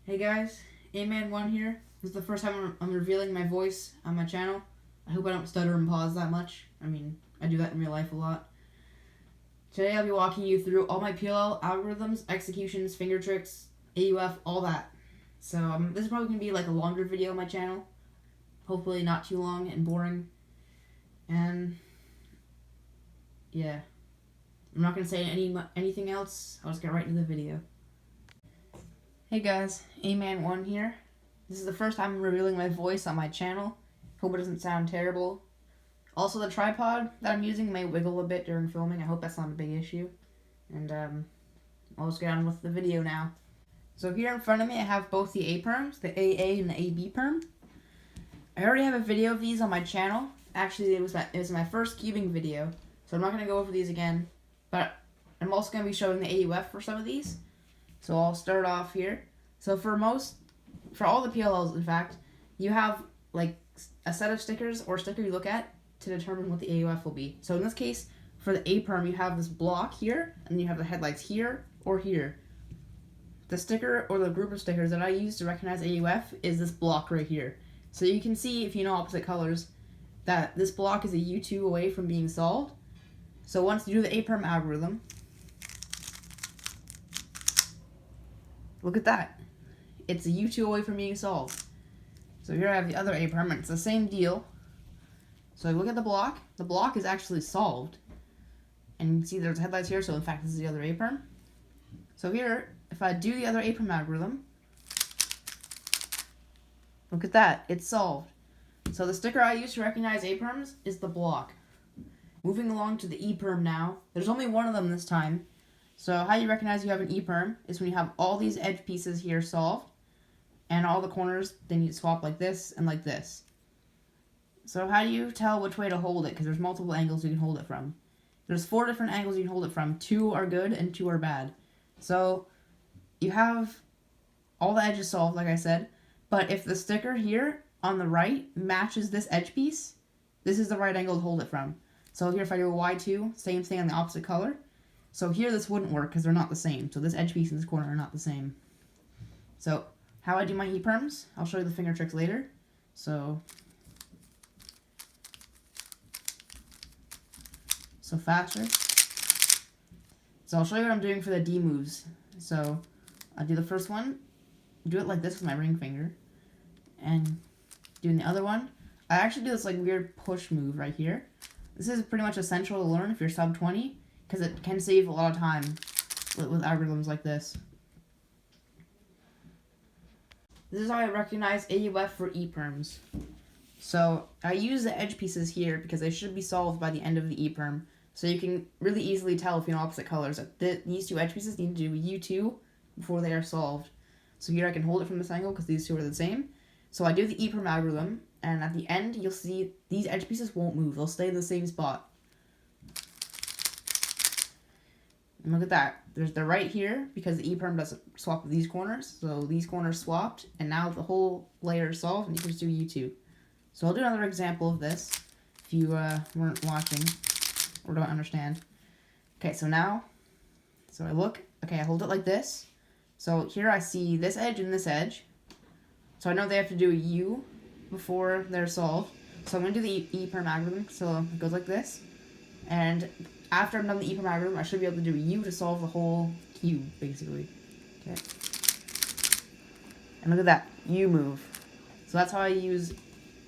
Hey guys, A-Man1 here. This is the first time I'm revealing my voice on my channel. I hope I don't stutter and pause that much. I mean, I do that in real life a lot. Today I'll be walking you through all my PLL algorithms, executions, finger tricks, AUF, all that. So this is probably going to be like a longer video on my channel. Hopefully not too long and boring. And yeah, I'm not going to say anything else. I'll just get right into the video. Hey guys, A-Man1 here. This is the first time I'm revealing my voice on my channel. Hope it doesn't sound terrible. Also, the tripod that I'm using may wiggle a bit during filming. I hope that's not a big issue. And I'll just get on with the video now. So here in front of me I have both the A-perms, the AA and the AB perm. I already have a video of these on my channel. Actually, it was my first cubing video, so I'm not going to go over these again. But I'm also going to be showing the AUF for some of these. So I'll start off here. So for all the PLLs, in fact, you have like a set of stickers or sticker you look at to determine what the AUF will be. So in this case, for the A-perm, you have this block here, and you have the headlights here or here. The sticker or the group of stickers that I use to recognize AUF is this block right here. So you can see, if you know opposite colors, that this block is a U2 away from being solved. So once you do the A-perm algorithm, look at that. It's a U2 away from being solved. So here I have the other A-perm, and it's the same deal. So I look at the block is actually solved. And you can see there's headlights here, so in fact this is the other A-perm. So here, if I do the other A-perm algorithm, look at that, it's solved. So the sticker I use to recognize A-perms is the block. Moving along to the E-perm now. There's only one of them this time. So how you recognize you have an E-perm is when you have all these edge pieces here solved, and all the corners, they need to swap like this and like this. So how do you tell which way to hold it? Because there's multiple angles you can hold it from. There's 4 different angles you can hold it from. 2 are good and 2 are bad. So you have all the edges solved, like I said, but if the sticker here on the right matches this edge piece, this is the right angle to hold it from. So here if I do a Y2, same thing on the opposite color. So here this wouldn't work because they're not the same. So this edge piece and this corner are not the same. So how I do my E-perms, I'll show you the finger tricks later. So faster. So I'll show you what I'm doing for the D moves. So I'll do the first one, do it like this with my ring finger. And doing the other one, I actually do this like weird push move right here. This is pretty much essential to learn if you're sub 20. Because it can save a lot of time with algorithms like this. This is how I recognize AUF for E-perms. So I use the edge pieces here because they should be solved by the end of the E-perm. So you can really easily tell if you know opposite colors that these 2 edge pieces need to do U2 before they are solved. So here I can hold it from this angle because these 2 are the same. So I do the E-perm algorithm, and at the end you'll see these edge pieces won't move. They'll stay in the same spot. And look at that. They're right here because the E-perm doesn't swap with these corners. So these corners swapped, and now the whole layer is solved, and you can just do U2. So I'll do another example of this if you weren't watching or don't understand. Okay, so now, I look. Okay, I hold it like this. So here I see this edge and this edge. So I know they have to do a U before they're solved. So I'm going to do the E-perm algorithm. So it goes like this. And after I'm done the E-perm algorithm, I should be able to do a U to solve the whole cube, basically. Okay. And look at that, U move. So that's how I use,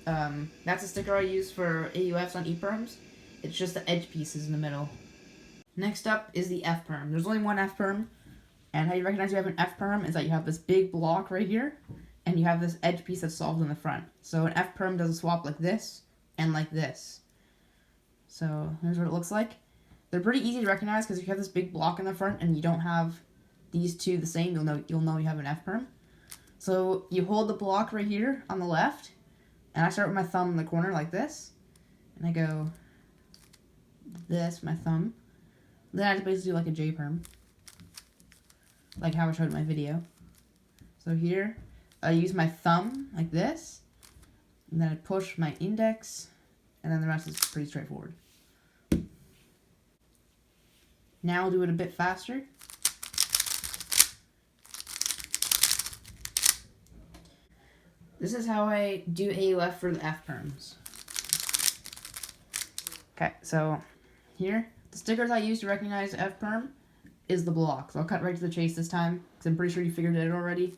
that's a sticker I use for AUFs on E-perms. It's just the edge pieces in the middle. Next up is the F-perm. There's only one F-perm. And how you recognize you have an F-perm is that you have this big block right here, and you have this edge piece that's solved in the front. So an F-perm does a swap like this and like this. So here's what it looks like. They're pretty easy to recognize because if you have this big block in the front and you don't have these 2 the same, you'll know you have an F-perm. So you hold the block right here on the left, and I start with my thumb in the corner like this, and I go this, my thumb. Then I just basically do like a J-perm, like how I showed in my video. So here, I use my thumb like this, and then I push my index, and then the rest is pretty straightforward. Now I'll do it a bit faster. this is how I do AUF for the F perms. Okay, so here, the stickers I use to recognize F perm is the block. So I'll cut right to the chase this time, because I'm pretty sure you figured it out already.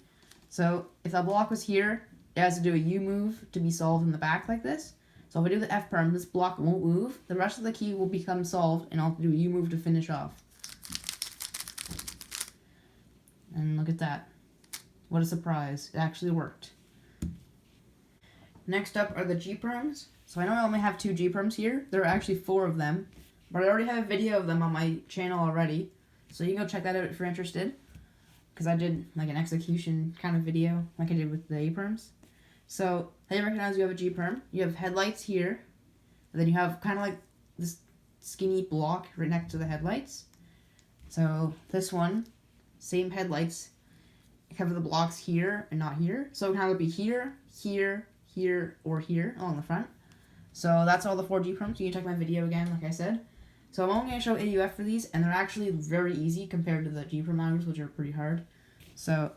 So if that block was here, it has to do a U move to be solved in the back like this. So if I do the F perm, this block won't move. The rest of the key will become solved, and I'll have to do a U move to finish off. And look at that. What a surprise. It actually worked. Next up are the G perms. So I know I only have 2 G perms here. There are actually 4 of them. But I already have a video of them on my channel already. So you can go check that out if you're interested. Because I did like an execution kind of video like I did with the A perms. So how you recognize you have a G perm? You have headlights here. And then you have kind of like this skinny block right next to the headlights. So this one, same headlights, cover the blocks here and not here. So it can either be here, here, here, or here along the front. So that's all the 4 G perms. You can check my video again, like I said. So I'm only going to show AUF for these, and they're actually very easy compared to the G perm mounters, which are pretty hard. So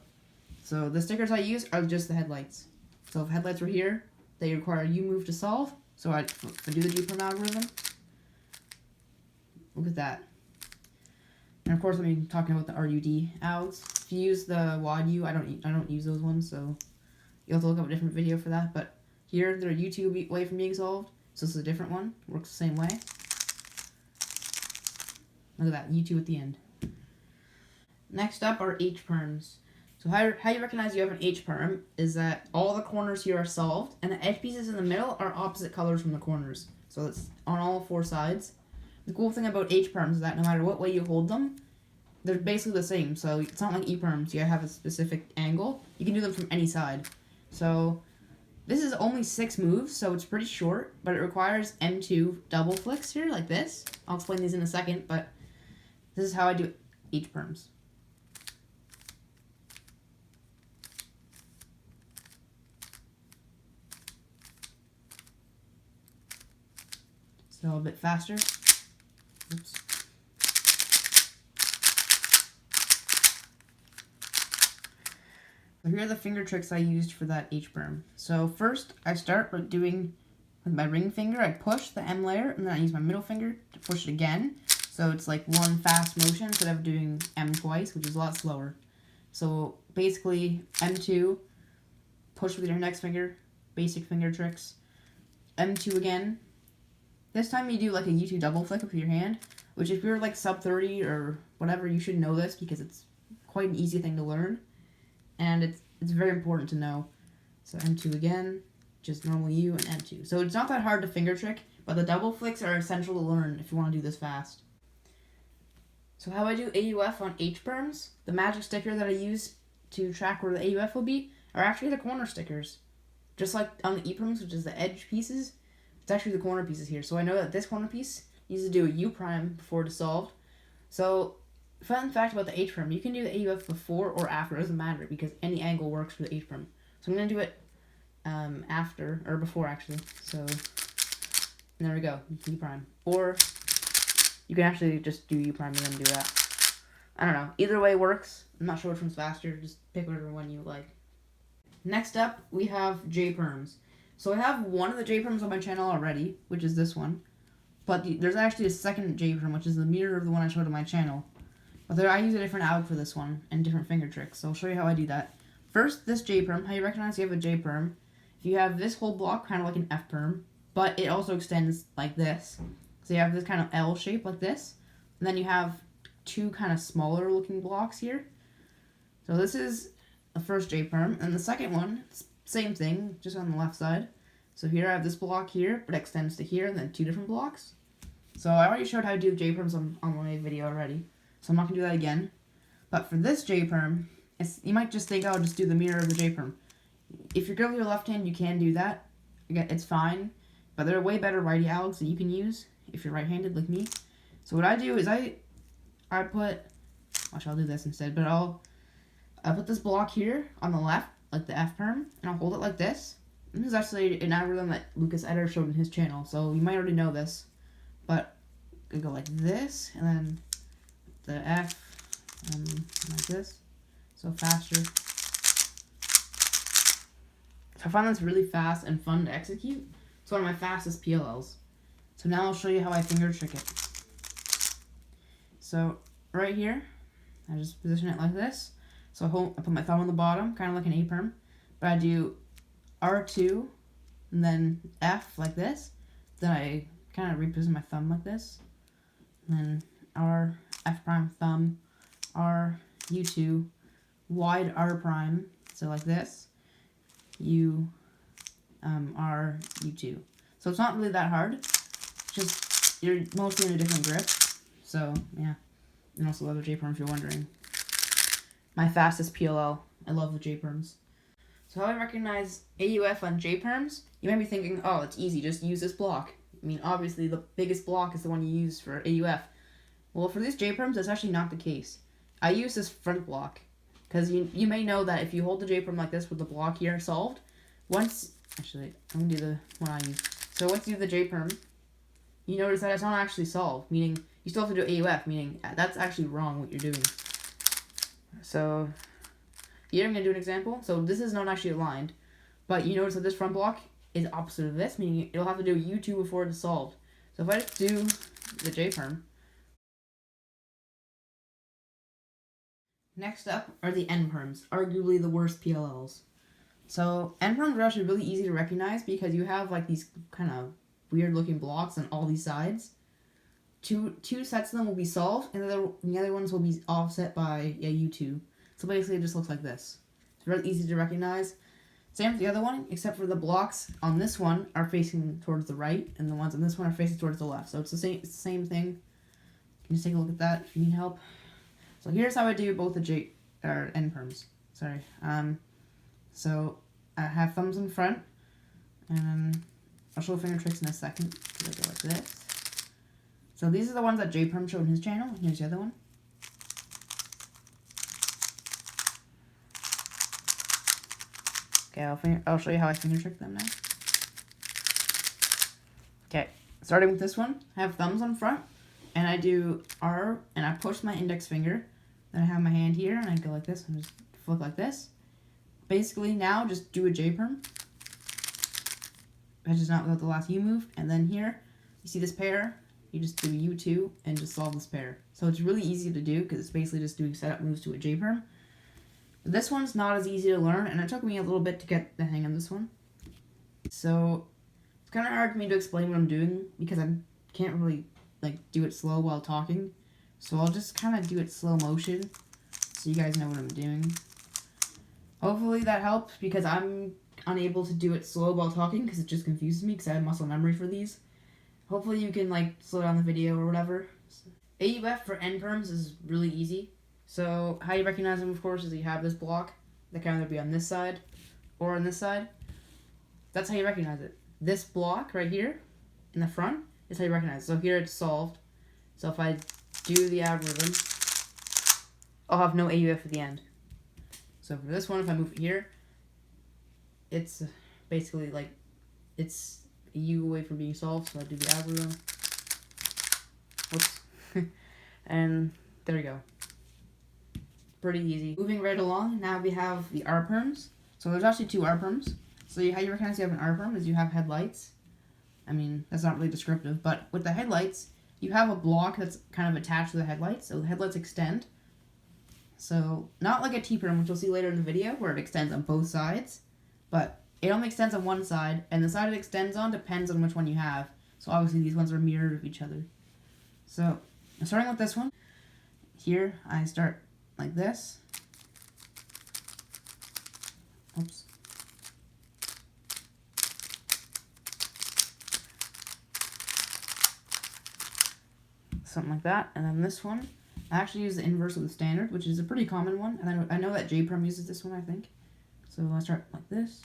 the stickers I use are just the headlights. So if headlights were here, they require a U move to solve. So I do the G perm algorithm. Look at that. And of course, I'm talking about the RUD algs. If you use the WAD U, I don't use those ones, so you'll have to look up a different video for that. But here, they're U2 away from being solved, so this is a different one. Works the same way. Look at that, U2 at the end. Next up are H perms. So how you recognize you have an H perm is that all the corners here are solved, and the edge pieces in the middle are opposite colors from the corners. So it's on all 4 sides. The cool thing about H perms is that no matter what way you hold them, they're basically the same. So it's not like E perms. You have a specific angle. You can do them from any side. So this is only 6 moves, so it's pretty short, but it requires M2 double flicks here, like this. I'll explain these in a second, but this is how I do H perms. So a bit faster. Oops. So here are the finger tricks I used for that H perm. So first, I start by doing, with my ring finger, I push the M layer, and then I use my middle finger to push it again. So it's like one fast motion instead of doing M twice, which is a lot slower. So basically, M2, push with your index finger, basic finger tricks. M2 again. This time you do like a U2 double flick with your hand, which if you're like sub 30 or whatever, you should know this because it's quite an easy thing to learn. And it's very important to know. So M2 again, just normal U and M2. So it's not that hard to finger trick, but the double flicks are essential to learn if you want to do this fast. So how I do AUF on H perms, the magic sticker that I use to track where the AUF will be, are actually the corner stickers. Just like on the E perms, which is the edge pieces, it's actually the corner pieces here. So I know that this corner piece needs to do a U prime before it's solved. So fun fact about the H perm, you can do the AUF before or after, it doesn't matter because any angle works for the H perm. So I'm going to do it after, or before actually. So there we go, U prime. Or you can actually just do U prime and then do that. I don't know, either way works. I'm not sure which one's faster, just pick whatever one you like. Next up, we have J perms. So I have one of the J perms on my channel already, which is this one. But there's actually a second J perm, which is the mirror of the one I showed on my channel. But I use a different alg for this one, and different finger tricks, so I'll show you how I do that. First, this J perm, how you recognize you have a J perm. If you have this whole block, kind of like an F perm, but it also extends like this. So you have this kind of L shape like this, and then you have 2 kind of smaller looking blocks here. So this is the first J perm, and the second one, same thing, just on the left side. So here I have this block here, but it extends to here, and then 2 different blocks. So I already showed how to do J perms on my video already, so I'm not going to do that again. But for this J perm, you might just think, oh, just do the mirror of the J perm. If you're good with your left hand, you can do that. It's fine, but there are way better righty algs that you can use if you're right-handed like me. So what I do is I put, actually I'll do this instead, but I put this block here on the left, like the F perm, and I'll hold it like this. And this is actually an algorithm that Lucas Eder showed in his channel, so you might already know this. But I go like this, and then the F, and like this. So faster. So I find this really fast and fun to execute. It's one of my fastest PLLs. So now I'll show you how I finger trick it. So right here, I just position it like this. So I put my thumb on the bottom, kind of like an A-perm. But I do R2 and then F like this. Then I kind of reposition my thumb like this. And then R, F prime, thumb, R, U2, wide R prime, so like this. U, R, U2. So it's not really that hard. Just you're mostly in a different grip. So yeah, and also love the J-perm if you're wondering. My fastest PLL. I love the J-perms. So how I recognize AUF on J-perms? You might be thinking, oh, it's easy, just use this block. I mean, obviously the biggest block is the one you use for AUF. Well, for these J-perms, that's actually not the case. I use this front block, because you may know that if you hold the J-perm like this with the block here solved, actually, I'm going to do the one I use. So once you do the J-perm, you notice that it's not actually solved, meaning you still have to do AUF, meaning that's actually wrong what you're doing. So here I'm going to do an example. So this is not actually aligned, but you notice that this front block is opposite of this, meaning you'll have to do U2 before it's solved. So if I just do the J-perm, next up are the N-perms, arguably the worst PLLs. So N-perms are actually really easy to recognize because you have like these kind of weird looking blocks on all these sides. Two sets of them will be solved, and the other ones will be offset by U2. So basically it just looks like this. It's really easy to recognize. Same with the other one, except for the blocks on this one are facing towards the right, and the ones on this one are facing towards the left. So it's the same thing. You can just take a look at that if you need help. So here's how I do both the N-perms. Sorry. So I have thumbs in front, and I'll show finger tricks in a second. I go like this. So these are the ones that J-perm showed in his channel. Here's the other one. Okay, I'll show you how I finger trick them now. Okay, starting with this one, I have thumbs on front, and I do R, and I push my index finger. Then I have my hand here, and I go like this, and just flip like this. Basically, now just do a J-perm. I just not without the last U move, and then here, you see this pair, you just do U2 and just solve this pair. So it's really easy to do because it's basically just doing setup moves to a J-perm. But this one's not as easy to learn, and it took me a little bit to get the hang of this one. So it's kind of hard for me to explain what I'm doing because I can't really do it slow while talking. So I'll just kind of do it slow motion so you guys know what I'm doing. Hopefully that helps because I'm unable to do it slow while talking because it just confuses me because I have muscle memory for these. Hopefully you can slow down the video or whatever. AUF for N-perms is really easy. So how you recognize them, of course, is you have this block that can either be on this side or on this side. That's how you recognize it. This block right here in the front is how you recognize it. So here it's solved. So if I do the algorithm, I'll have no AUF at the end. So for this one, if I move it here, it's basically it's a U away from being solved. So I do the algorithm. Whoops. And there we go. Pretty easy. Moving right along, now we have the R-perms. So there's actually two R-perms. So how you recognize you have an R-perm is you have headlights. I mean, that's not really descriptive, but with the headlights, you have a block that's kind of attached to the headlights, so the headlights extend. So, not like a T-perm, which you'll see later in the video, where it extends on both sides, but it only extends on one side, and the side it extends on depends on which one you have. So obviously these ones are mirrored of each other. So, starting with this one, here I start like this. Oops. Something like that. And then this one, I actually use the inverse of the standard, which is a pretty common one. And I know that J-perm uses this one, I think. So I start like this.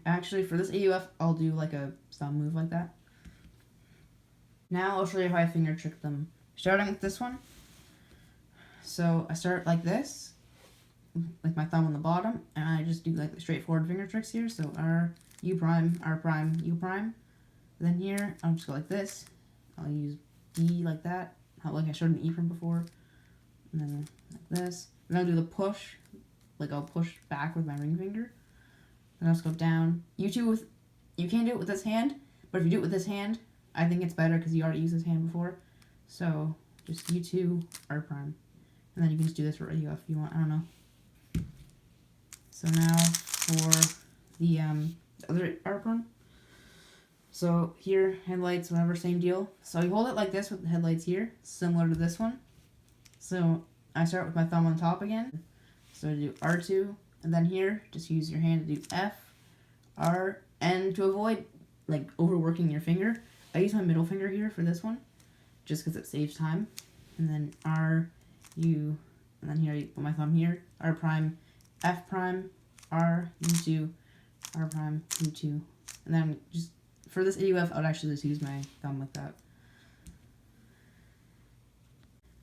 Actually, for this AUF, I'll do like a thumb move like that. Now I'll show you how I finger trick them. Starting with this one. So I start like this, like my thumb on the bottom, and I just do like the straightforward finger tricks here. So R, U prime, R prime, U prime. Then here, I'll just go like this. I'll use D like that, like I showed in E from before. And then like this. Then I'll do the push, like I'll push back with my ring finger. Then I'll just go down. You can't do it with this hand, but if you do it with this hand, I think it's better because you already used this hand before. So just U2, R prime. And then you can just do this for AUF if you want, I don't know. So now for the other R prime. So here, headlights, whatever, same deal. So you hold it like this with the headlights here, similar to this one. So I start with my thumb on top again. So I do R2, and then here, just use your hand to do F, R, and to avoid like overworking your finger, I use my middle finger here for this one, just because it saves time. And then R, U, and then here I put my thumb here, R prime, F prime, R, U2, R prime, U2, and then just for this AUF, I would actually just use my thumb like that.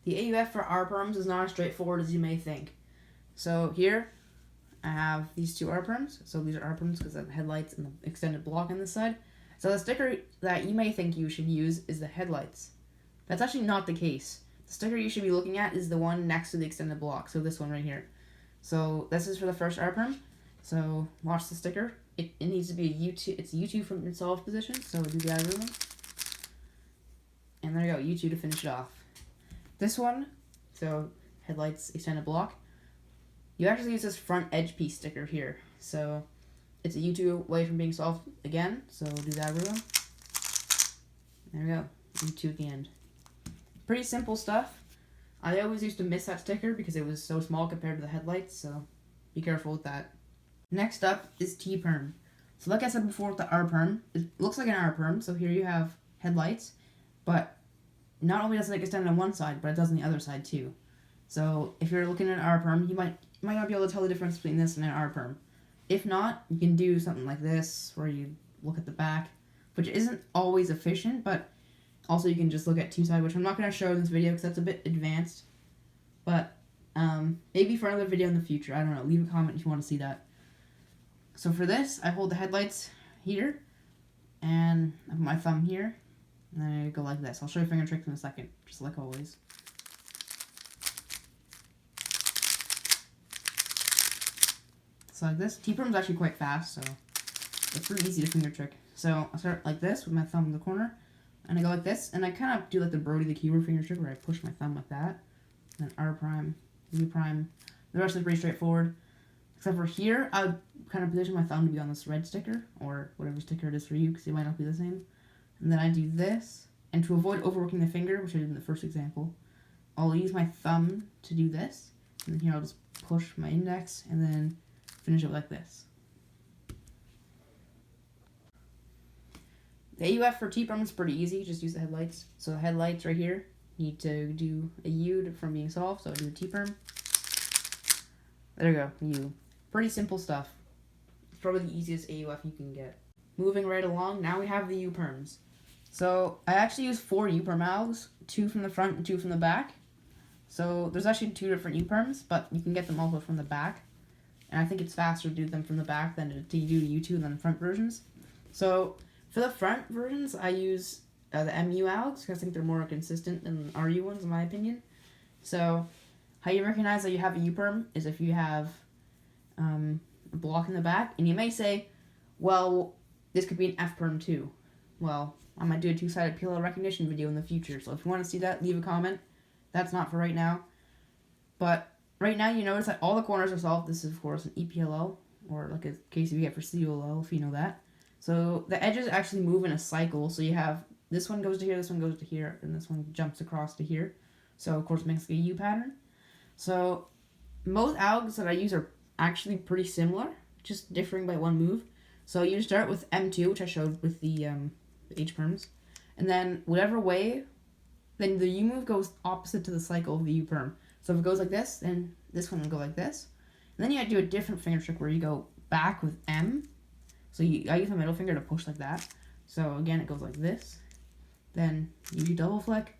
The AUF for R perms is not as straightforward as you may think. So here, I have these two R perms. So these are R perms because I have headlights and the extended block on this side. So the sticker that you may think you should use is the headlights. That's actually not the case. The sticker you should be looking at is the one next to the extended block. So this one right here. So this is for the first R perm. So watch the sticker. It needs to be a U2. It's U2 from its solved position. So do the other one. And there you go, U2 to finish it off. This one, so headlights, extended block. You actually use this front edge piece sticker here. So it's a U2 away from being solved again. So do that other one. There we go, U2 at the end. Pretty simple stuff. I always used to miss that sticker because it was so small compared to the headlights. So be careful with that. Next up is T-perm. So like I said before with the R-perm, it looks like an R-perm. So here you have headlights, but not only does it extend on one side, but it does on the other side too. So if you're looking at an R-perm, you might not be able to tell the difference between this and an R-perm. If not, you can do something like this, where you look at the back, which isn't always efficient, but also you can just look at two sides, which I'm not going to show in this video because that's a bit advanced. But maybe for another video in the future, I don't know. Leave a comment if you want to see that. So for this, I hold the headlights here, and I put my thumb here, and then I go like this. I'll show you finger tricks in a second, just like always. So like this. T-perm is actually quite fast, so it's pretty easy to finger trick. So I start like this with my thumb in the corner, and I go like this, and I kind of do like the Brody the Keyboard finger trick where I push my thumb like that, and then R prime, U prime. The rest is pretty straightforward. Except for here, I would kind of position my thumb to be on this red sticker, or whatever sticker it is for you, because it might not be the same. And then I do this, and to avoid overworking the finger, which I did in the first example, I'll use my thumb to do this, and then here I'll just push my index, and then finish it like this. The AUF for T-perm is pretty easy, just use the headlights. So the headlights right here, need to do a U from being solved, so I do a T-perm. There you go, U. Pretty simple stuff. It's probably the easiest AUF you can get. Moving right along, now we have the U-perms. So I actually use 4 U-perm algs, 2 from the front and 2 from the back. So there's actually 2 different U-perms, but you can get them also from the back. And I think it's faster to do them from the back than to do U2 and then front versions. So for the front versions, I use the MU algs because I think they're more consistent than RU ones in my opinion. So how you recognize that you have a U-perm is if you have a block in the back, and you may say, well, this could be an F-perm too. Well, I might do a 2-sided PLL recognition video in the future, so if you want to see that, leave a comment. That's not for right now. But right now, you notice that all the corners are solved. This is, of course, an EPLL, or like a case you get for COLL, if you know that. So the edges actually move in a cycle, so you have this one goes to here, this one goes to here, and this one jumps across to here. So, of course, it makes like a U pattern. So most algs that I use are actually pretty similar, just differing by one move. So you start with M2, which I showed with the H-perms, and then whatever way, then the U move goes opposite to the cycle of the U-perm. So if it goes like this, then this one will go like this. And then you do a different finger trick where you go back with M. So I use my middle finger to push like that. So again, it goes like this. Then you do double flick,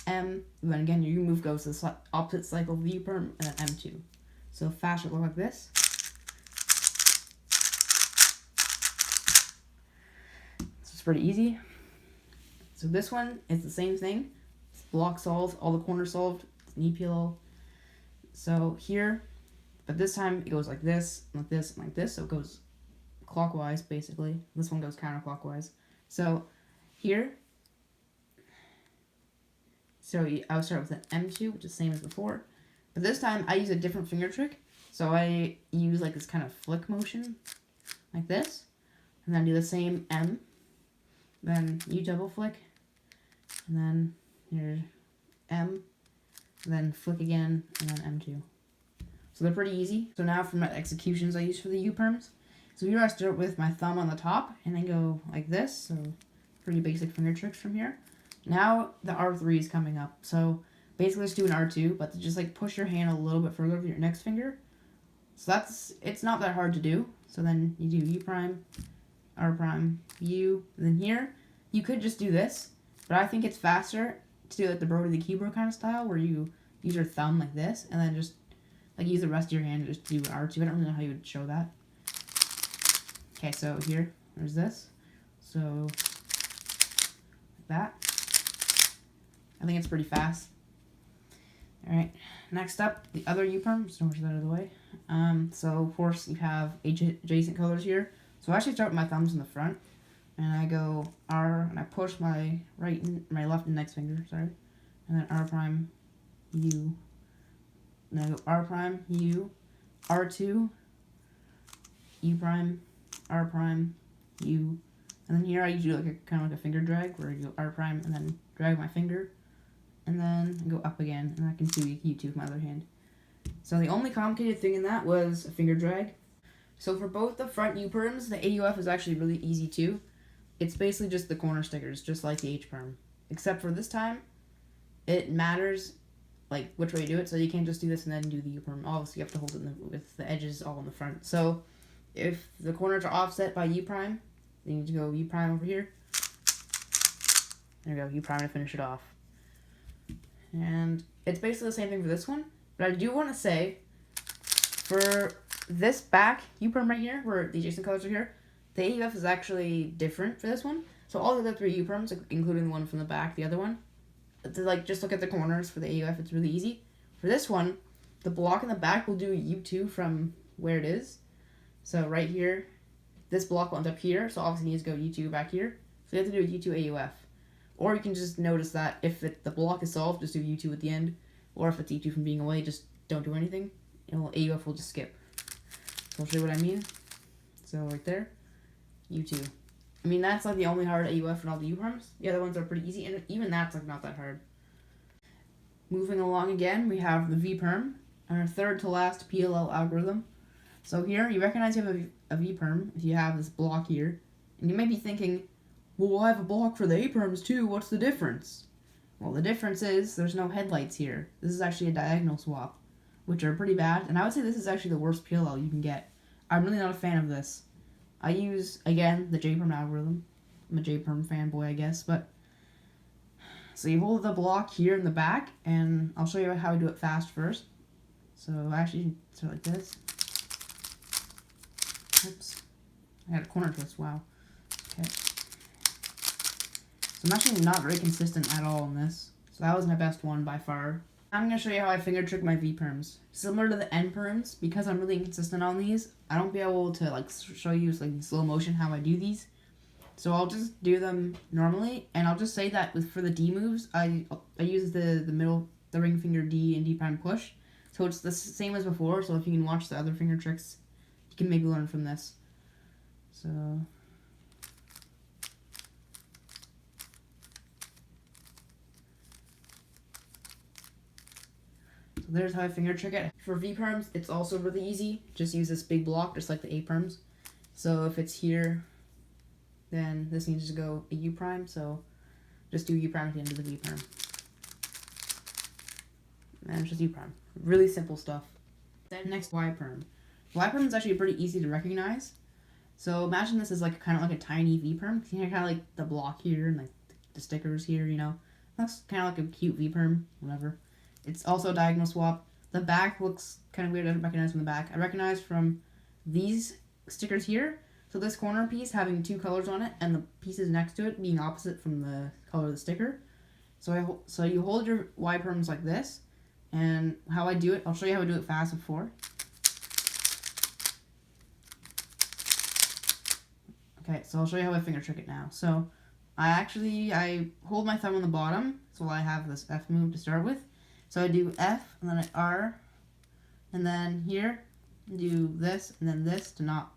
M, and then again your U move goes to the opposite cycle of the U-perm, and then M2. So fast would look like this. So it's pretty easy. So this one is the same thing. It's block solved, all the corners solved. It's an EPLL. So here, but this time it goes like this, like this, and like this. So it goes clockwise, basically. This one goes counterclockwise. So here, so I would start with an M2, which is the same as before. But this time I use a different finger trick. So I use like this kind of flick motion, like this. And then do the same M. Then U double flick. And then here's M. And then flick again, and then M2. So they're pretty easy. So now for my executions I use for the U-perms. So here I start with my thumb on the top, and then go like this. So pretty basic finger tricks from here. Now the R3 is coming up. So basically just do an R2, but just like push your hand a little bit further with your next finger. So it's not that hard to do. So then you do U prime, R prime, U, and then here you could just do this, but I think it's faster to do like the Brody the keyboard kind of style, where you use your thumb like this, and then just like use the rest of your hand to just do R2. I don't really know how you would show that. Okay, so here, there's this. So like that. I think it's pretty fast. Alright, next up, the other U-perm. Just push that out of the way. So of course you have adjacent colors here. So I actually start with my thumbs in the front, and I go R, and I push my my left index finger, sorry, and then R prime, U, and then I go R prime, U, R2, U prime, R prime, U, and then here I usually do like a kind of like a finger drag, where I go R prime and then drag my finger, and then go up again, and I can do U2 with my other hand. So the only complicated thing in that was a finger drag. So for both the front U-perms, the AUF is actually really easy too. It's basically just the corner stickers, just like the H-perm. Except for this time, it matters like which way you do it, so you can't just do this and then do the U-perm. Obviously you have to hold it with the edges all in the front. So if the corners are offset by U-prime, then you need to go U-prime over here. There we go, U-prime to finish it off. And it's basically the same thing for this one, but I do want to say, for this back U-perm right here, where the adjacent colors are here, the AUF is actually different for this one. So all of the three U-perms, including the one from the back, the other one, to like just look at the corners for the AUF, it's really easy. For this one, the block in the back will do U2 from where it is. So right here, this block will end up here, so obviously it needs to go U2 back here. So you have to do a U2 AUF. Or you can just notice that if the block is solved, just do U2 at the end. Or if it's U2 from being away, just don't do anything. AUF will just skip. So I'll show you what I mean. So right there, U2. I mean, that's like the only hard AUF in all the U-perms. The other ones are pretty easy, and even that's like not that hard. Moving along again, we have the V-perm, our third to last PLL algorithm. So here, you recognize you have a V-perm if you have this block here. And you may be thinking, well, I have a block for the A-perms too, what's the difference? Well, the difference is there's no headlights here. This is actually a diagonal swap, which are pretty bad, and I would say this is actually the worst PLL you can get. I'm really not a fan of this. I use, again, the J-perm algorithm. I'm a J-perm fanboy, I guess, but... So you hold the block here in the back, and I'll show you how I do it fast first. So actually, start like this. Oops. I got a corner twist, wow. Okay. So I'm actually not very consistent at all in this. So that was my best one by far. I'm going to show you how I finger trick my V-perms. Similar to the N-perms, because I'm really inconsistent on these, I don't be able to like show you like in slow motion how I do these. So I'll just do them normally, and I'll just say that for the D moves, I use the ring finger D and D prime push. So it's the same as before, so if you can watch the other finger tricks, you can maybe learn from this. So... So there's how I finger trick it. For V-perms, it's also really easy. Just use this big block, just like the A-perms. So if it's here, then this needs to go a U-prime, so just do U-prime at the end of the V-perm. And it's just U-prime. Really simple stuff. Then next, Y-perm. Y-perm is actually pretty easy to recognize. So imagine this is like kind of like a tiny V-perm. You know, kind of like the block here and like the stickers here, you know. That's kind of like a cute V-perm, whatever. It's also a diagonal swap. The back looks kind of weird. I don't recognize from the back. I recognize from these stickers here. So this corner piece having two colors on it, and the pieces next to it being opposite from the color of the sticker. So you hold your Y-perms like this, And how I do it, I'll show you how I do it fast before. Okay, so I'll show you how I finger trick it now. So I hold my thumb on the bottom, so I have this F move to start with. So I do F, and then I R, and then here, do this, and then this to not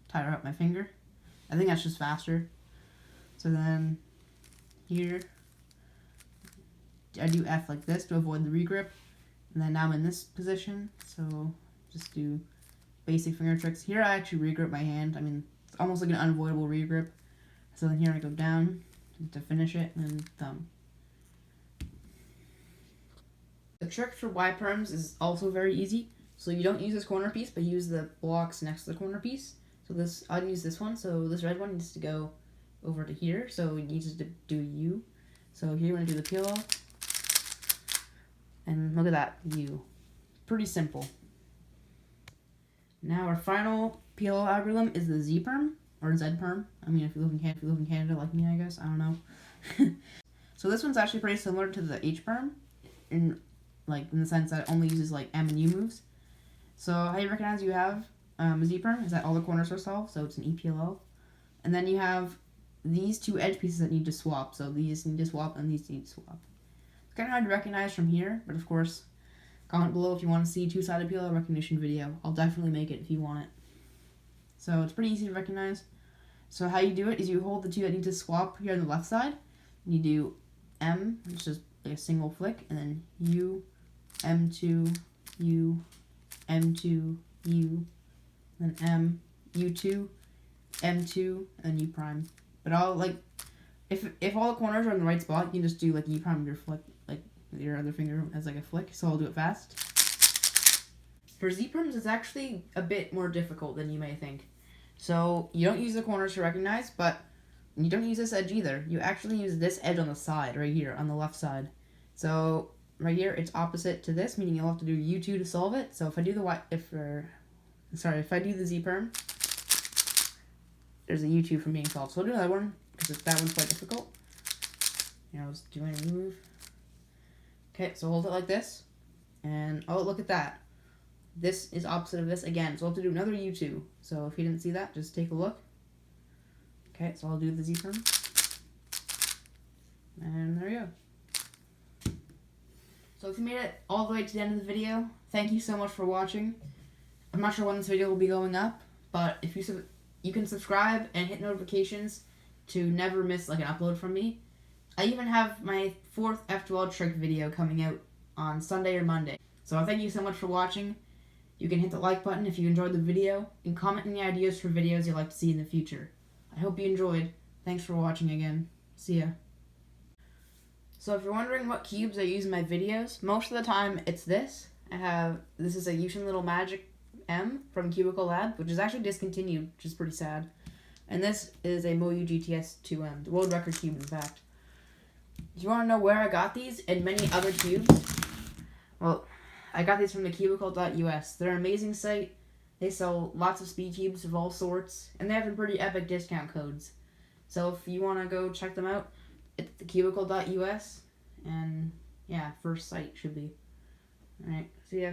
tire up my finger. I think that's just faster. So then here, I do F like this to avoid the regrip, and then now I'm in this position, so just do basic finger tricks. Here I actually regrip my hand. I mean, it's almost like an unavoidable regrip. So then here I go down to finish it, and then thumb. The trick for Y perms is also very easy. So you don't use this corner piece, but use the blocks next to the corner piece. So I'll use this one. So this red one needs to go over to here. So it needs to do a U. So here we're gonna do the PLL. And look at that, U. Pretty simple. Now our final PLL algorithm is the Z perm or Z perm. I mean, if you live in Canada like me, I guess. I don't know. So this one's actually pretty similar to the H perm, in the sense that it only uses like M and U moves. So how you recognize you have a Z perm is that all the corners are solved, so it's an EPLL. And then you have these two edge pieces that need to swap. So these need to swap and these need to swap. It's kind of hard to recognize from here, but of course, comment below if you want to see a two-sided PLL recognition video. I'll definitely make it if you want it. So it's pretty easy to recognize. So how you do it is you hold the two that need to swap here on the left side. You do M, which is like a single flick, and then U, M2, U, M2, U, then M, U2, M2, and U prime. But if all the corners are in the right spot, you can just do like U prime with your flick, like with your other finger as like a flick. So I'll do it fast. For Z perms, it's actually a bit more difficult than you may think. So you don't use the corners to recognize, but you don't use this edge either. You actually use this edge on the side, right here, on the left side. So right here, it's opposite to this, meaning you'll have to do U2 to solve it. So if I do if I do the Z perm, there's a U2 from being solved. So I'll do another one, because that one's quite difficult. You know, I was doing a move. Okay, so hold it like this. And, oh, look at that. This is opposite of this again. So I'll have to do another U2. So if you didn't see that, just take a look. Okay, so I'll do the Z perm. And there we go. So if you made it all the way to the end of the video, thank you so much for watching. I'm not sure when this video will be going up, but if you can subscribe and hit notifications to never miss like an upload from me. I even have my 4th F12 trick video coming out on Sunday or Monday. So thank you so much for watching. You can hit the like button if you enjoyed the video, and comment any ideas for videos you'd like to see in the future. I hope you enjoyed. Thanks for watching again. See ya. So if you're wondering what cubes I use in my videos, most of the time it's this. This is a Yushin Little Magic M from Cubicle Lab, which is actually discontinued, which is pretty sad. And this is a Moyu GTS 2M, the world record cube in fact. If you want to know where I got these and many other cubes, well, I got these from the cubicle.us. They're an amazing site. They sell lots of speed cubes of all sorts, and they have some pretty epic discount codes. So if you want to go check them out, it's the cubicle.us, and yeah, first site should be. Alright, see ya.